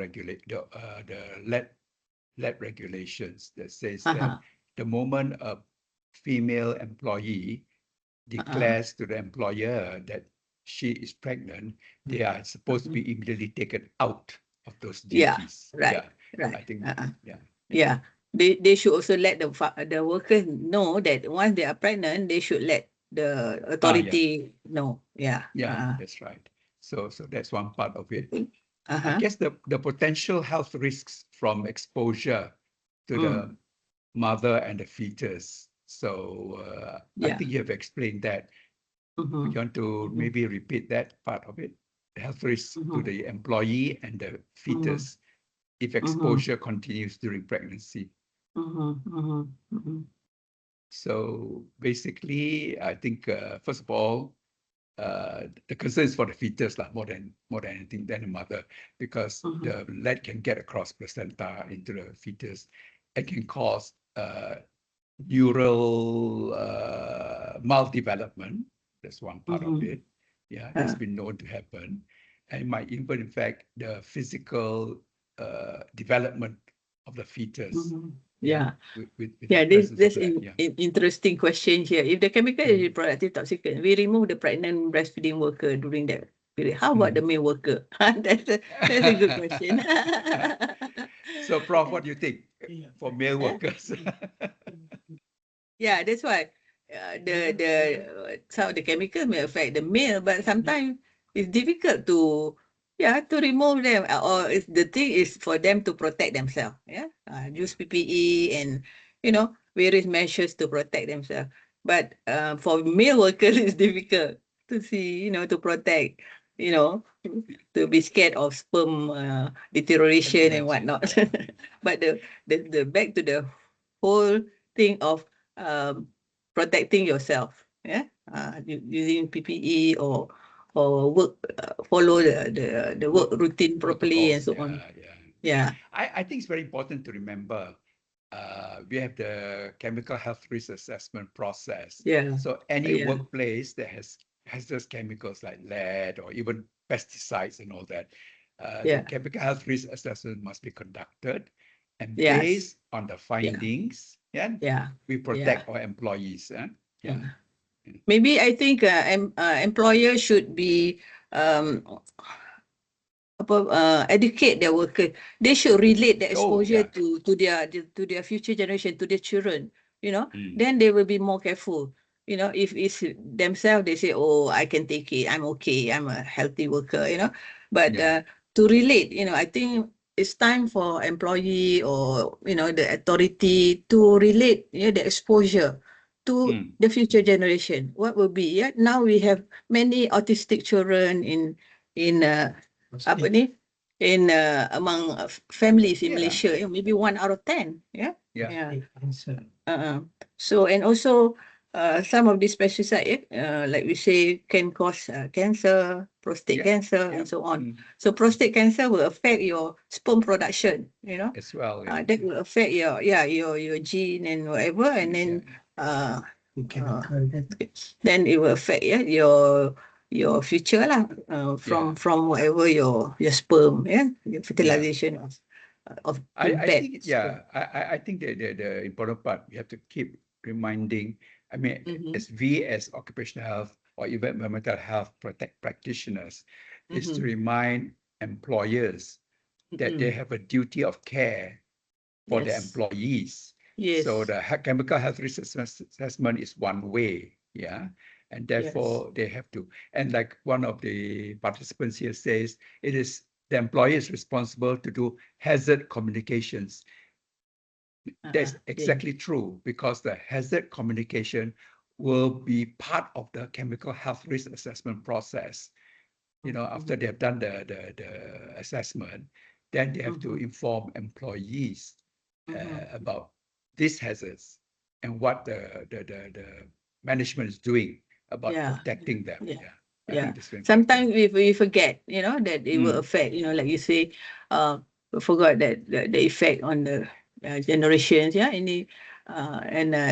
lead regulations that says that the moment a female employee declares to the employer that she is pregnant, they are supposed to be immediately taken out of those duties. Right. I think, Yeah. They should also let the workers know that once they are pregnant, they should let the authority know. Yeah. That's right. So that's one part of it. Uh-huh. I guess the potential health risks from exposure to the mother and the fetus. So I think you have explained that. You want to maybe repeat that part of it? The health risks to the employee and the fetus if exposure continues during pregnancy. So basically, I think first of all, the concern is for the fetus more than anything than the mother, because the lead can get across placenta into the fetus. It can cause neural maldevelopment. That's one part of it. Yeah, that's been known to happen. and it might even affect the physical development of the fetus. Yeah. With Yeah, the this presence of this that, interesting question here. If the chemical is reproductive toxicant, we remove the pregnant breastfeeding worker during that period. How about the male worker? that's a good question. So, Prof, what do you think Yeah. for male workers? Yeah, that's why some of the chemical may affect the male, but sometimes it's difficult to remove them. Or the thing is for them to protect themselves. Yeah, use PPE and various measures to protect themselves. But for male workers, it's difficult to see, to protect, to be scared of sperm deterioration and whatnot. But the back to the whole thing of protecting yourself, using PPE or work, follow the work routine properly and so on. Yeah. I think it's very important to remember we have the chemical health risk assessment process. Yeah. So any Yeah. workplace that has hazardous chemicals like lead or even pesticides and all that, the chemical health risk assessment must be conducted, and Yes. based on the findings, we protect our employees. Maybe I think employers should be educate their workers. They should relate the exposure to their future generation, to their children. Then they will be more careful. If it's themselves, they say, "Oh, I can take it. I'm okay. I'm a healthy worker." But to relate, I think it's time for employee or the authority to relate, the exposure to the future generation. What will be? Now we have many autistic children in among families in Malaysia, maybe 1 out of 10. So, and also some of these pesticides, like we say, can cause cancer, prostate cancer, and so on. So prostate cancer will affect your sperm production, as well. that will affect your gene and whatever, and then then it will affect your future lah, from whatever your sperm, your fertilization of I bad think sperm. I think the important part we have to keep reminding. I mean, as we as occupational health or even mental health practitioners, is to remind employers that they have a duty of care for their employees. Yes. So the chemical health risk assessment is one way, and therefore they have to. And like one of the participants here says, it is the employer is responsible to do hazard communications. That's exactly true, because the hazard communication will be part of the chemical health risk assessment process. After they have done the assessment, then they have to inform employees about these hazards and what the management is doing about protecting them. I think this is very Sometimes we forget, that it will affect, like you say, we forgot that the effect on the generations, and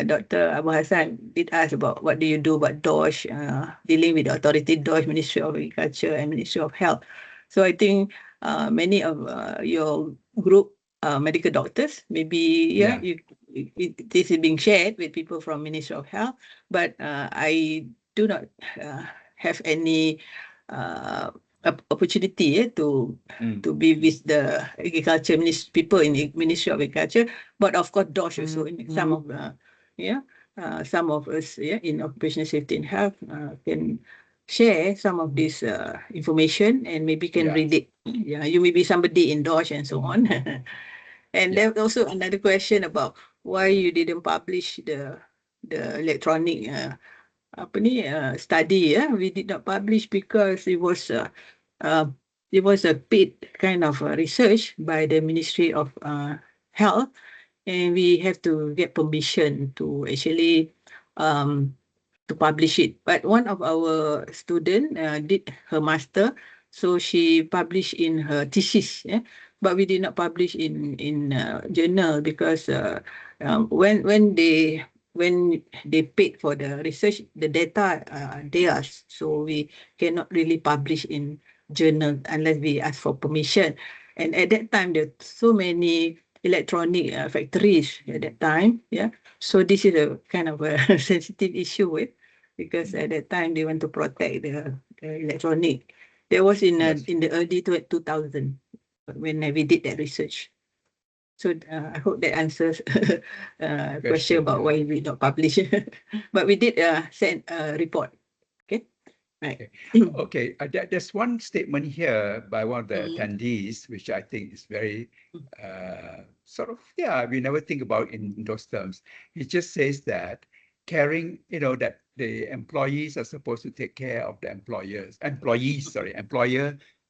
Dr. Abu Hassan did ask about what do you do about DOSH, dealing with the authority DOSH, Ministry of Agriculture and Ministry of Health. So I think many of your group medical doctors, maybe this is being shared with people from Ministry of Health, but I do not have any opportunity to be with the agriculture people in the Ministry of Agriculture, but of course DOSH also. Some of some of us in occupational safety and health can share some of this information and maybe can read it. You may be somebody in DOSH and so on. And there's also another question about why you didn't publish the electronic study. We did not publish because it was a paid kind of research by the Ministry of Health, and we have to get permission to actually to publish it. But one of our student did her master, so she published in her thesis. But we did not publish in journal because when they paid for the research, the data theirs, so we cannot really publish in journal unless we ask for permission. And at that time, there are so many electronic factories at that time. Yeah. So this is a kind of a sensitive issue because at that time they want to protect the electronic. That was in Yes. in the early 2000 when we did that research. So I hope that answers question about why we not publish. But we did send a report. Okay. Right. Okay, there's one statement here by one of the Mm. attendees, which I think is very sort of, yeah, we never think about in those terms. He just says that caring, that the employees are supposed to take care of the employer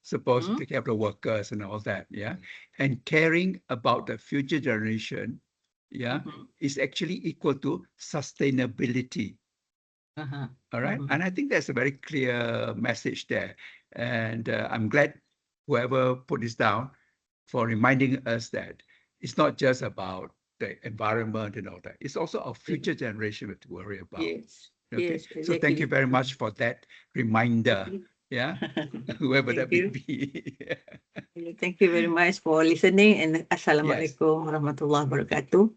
supposed to take care of the workers and all that, yeah. And caring about the future generation, yeah, is actually equal to sustainability. Uh-huh. All right. And I think that's a very clear message there. And I'm glad whoever put this down for reminding us that it's not just about the environment and all that. It's also our future generation we have to worry about. Yes. Okay. Yes, So thank you exactly. very much for that reminder. Yeah. Whoever that may Thank be. Thank you very much for listening, and Assalamualaikum warahmatullahi wabarakatuh.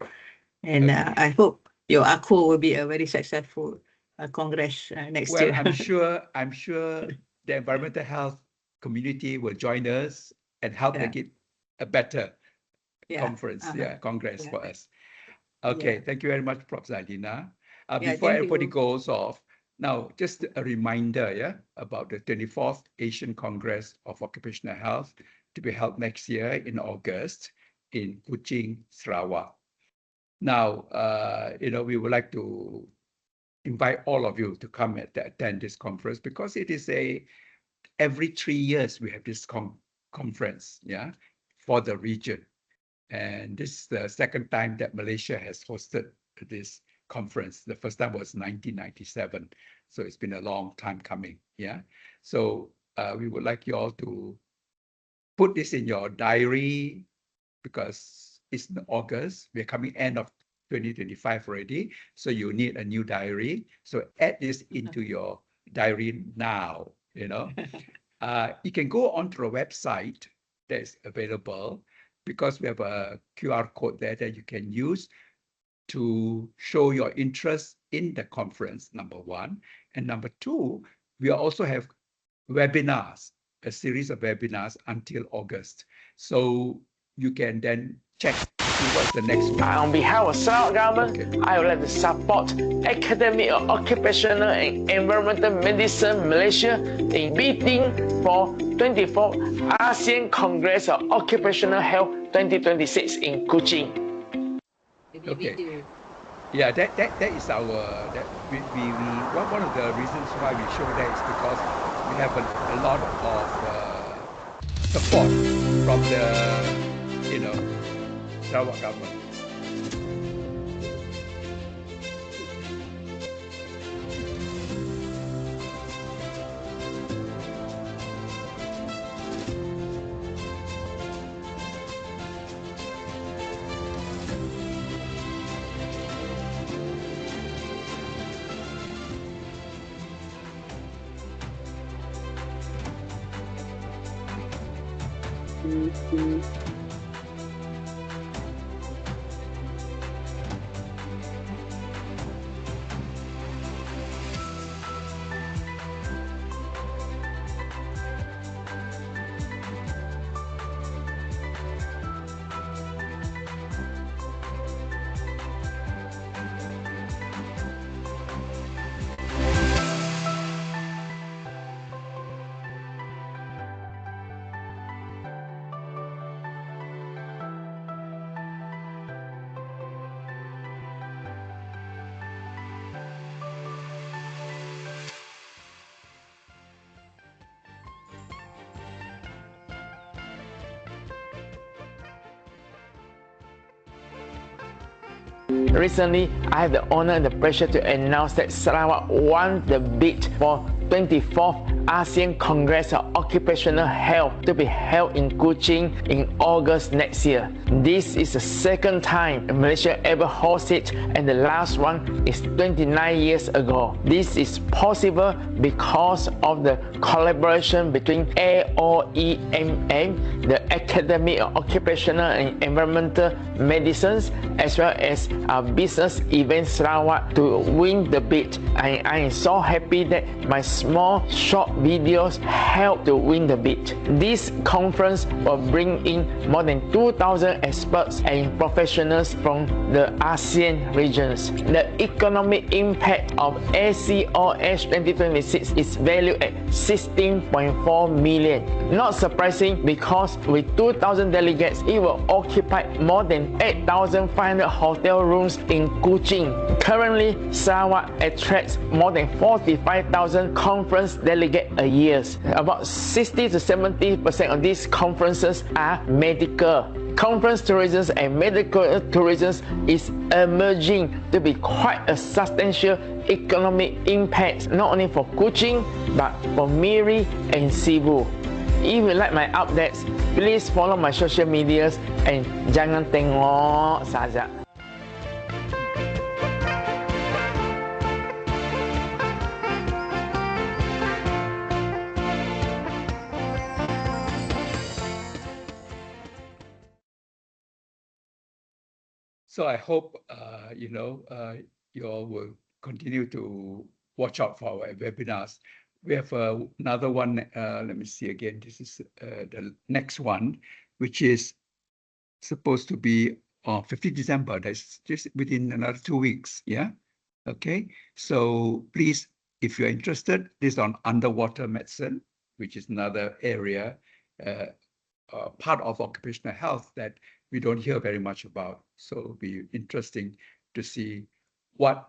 And Okay. I hope your ACO will be a very successful Congress next Well, year. I'm sure the environmental health community will join us and help Yeah. make it a better Yeah. conference, congress Yeah. for us. Okay, Yeah. thank you very much, Prof. Zaidina. Yeah, Before thank everybody you. goes off, now just a reminder, about the 24th Asian Congress of Occupational Health to be held next year in August in Kuching, Sarawak. Now, we would like to invite all of you to come and attend this conference because it is every 3 years we have this conference, for the region. And this is the second time that Malaysia has hosted this conference. The first time was 1997. So it's been a long time coming. So we would like you all to put this in your diary because it's in August. We're coming end of 2025 already. So you need a new diary. So add this into your diary now, You can go onto the website that is available because we have a QR code there that you can use to show your interest in the conference, number one. And number two, we also have webinars, a series of webinars until August. So you can then check what's the next one. On behalf of Sarawak government, Okay. I would like to support Academy of Occupational and Environmental Medicine Malaysia in bidding for 24th ASEAN Congress of Occupational Health 2026 in Kuching. Okay. Yeah, that is our one of the reasons why we show that is because we have a lot of support from the Sarawak government. Recently, I have the honor and the pleasure to announce that Sarawak won the bid for 24th ASEAN Congress of Occupational Health to be held in Kuching in August next year. This is the second time Malaysia ever hosts it, and the last one is 29 years ago. This is possible because of the collaboration between AOEMM, the Academy of Occupational and Environmental Medicines, as well as Business Event Sarawak to win the bid. I am so happy that my small short videos helped to win the bid. This conference will bring in more than 2,000 experts and professionals from the ASEAN regions. The economic impact of ACOS 2026 is valued at 16.4 million. Not surprising, because with 2,000 delegates, it will occupy more than 8,500 hotel rooms in Kuching. Currently, Sarawak attracts more than 45,000 conference delegates a year. About 60 to 70% of these conferences are medical. Conference tourism and medical tourism is emerging to be quite a substantial economic impact, not only for Kuching but for Miri and Sibu. If you like my updates, please follow my social medias and jangan tengok saja. So I hope, you all will continue to watch out for our webinars. We have another one, let me see again. This is the next one, which is supposed to be on 15th December. That's just within another 2 weeks, yeah? Okay, so please, if you're interested, this is on underwater medicine, which is another area, part of occupational health that we don't hear very much about. So it'll be interesting to see what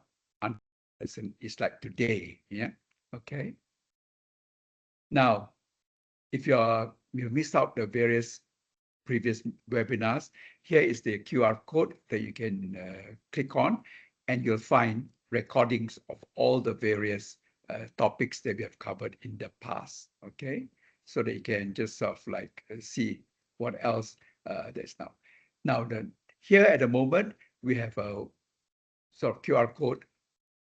medicine is like today, yeah? Okay. Now, if you missed out the various previous webinars, here is the QR code that you can click on, and you'll find recordings of all the various topics that we have covered in the past, okay? So that you can just sort of like see what else there's now. Now, here at the moment, we have a sort of QR code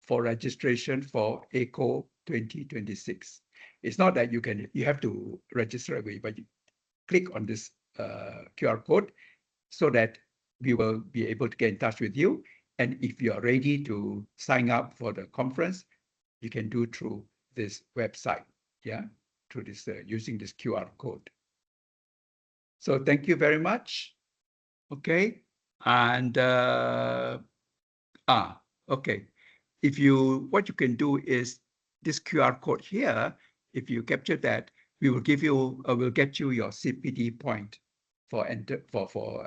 for registration for ACO 2026. It's not that you have to register away, but you click on this QR code so that we will be able to get in touch with you. And if you are ready to sign up for the conference, you can do through this website, yeah, through this using this QR code. So thank you very much. Okay, and okay. What you can do is this QR code here. If you capture that, we will give you, will get you your CPD point for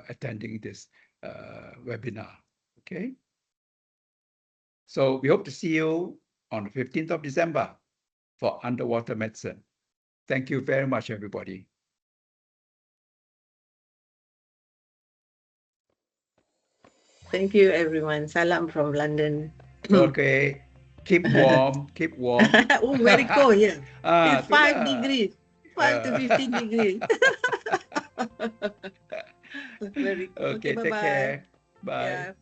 attending this webinar. Okay. So we hope to see you on the 15th of December for underwater medicine. Thank you very much, everybody. Thank you, everyone. Salam from London. Okay. Keep warm. Keep warm. Oh, very cold here. It's 5 itulah. degrees. 5 to 15 degrees. Very cold. Okay, take care. Bye. Yeah.